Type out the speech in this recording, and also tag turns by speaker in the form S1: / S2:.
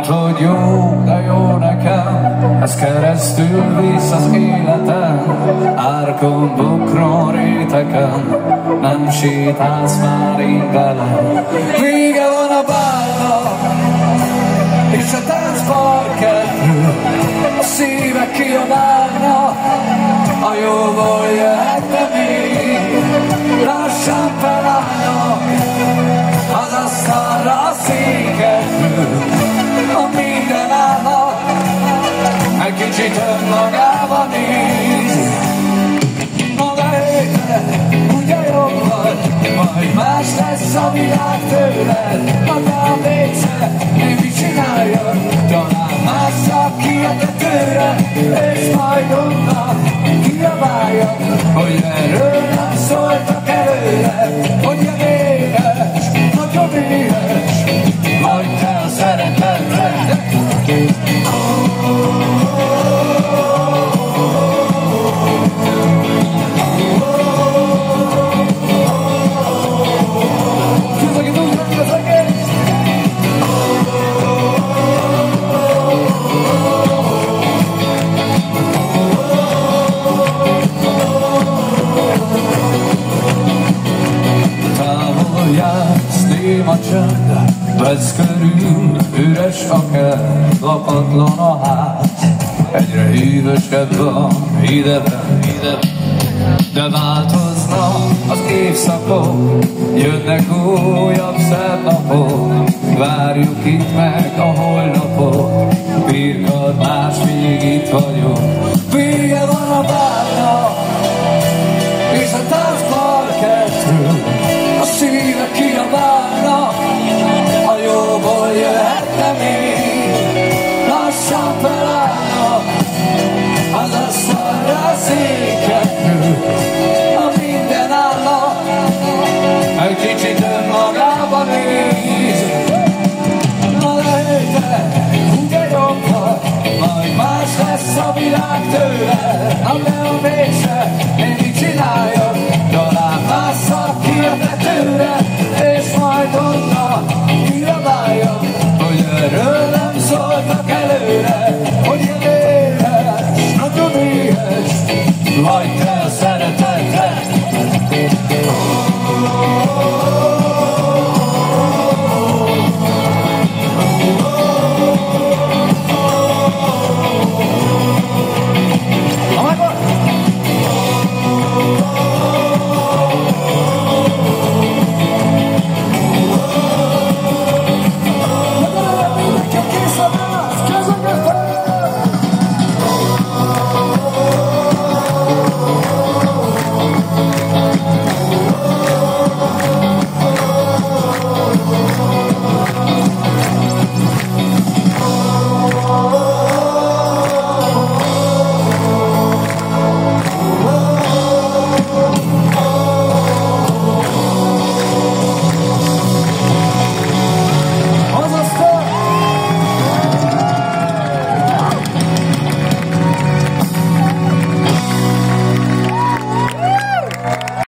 S1: Mondd, hogy jó, de jó nekem, ez keresztül visz az életem. Árkon, bokron, réteken, nem sétálsz már én velem. Vége van a bálnak, és a táncparkettről, a szívek kiabálnak, a jóból jöhetne még, lassan felállnak az asztalra a székekről, a minden állat egy kicsit önmagába néz. Maga hétre, ugye jobb vagy, majd más lesz a világ tőled. Maga a végszer, én mit csináljak, talán másszak ki a tetőre, és majd onnan kiabáljak, hogy erről nem szóltak előre, hogy a éhes, nagyon éhes, hagyd el a szeretetet. A csend, vesz körül, üres akár, lakatlan a ház. Egyre hűvösebb van ideben, de változnak az évszakok, jönnek újabb szebb napok, várjuk itt meg a holnapot, birkad más, még itt vagyok. Vége van a bálnak, és a táncparkettről, a szívek kiabálnak, a jóból jöhetne még, lassan felállnak az asztalra a székekről, a minden állat egy kicsit önmagába néz. Na de hétre, ugye jobb vagy, majd más lesz a világ.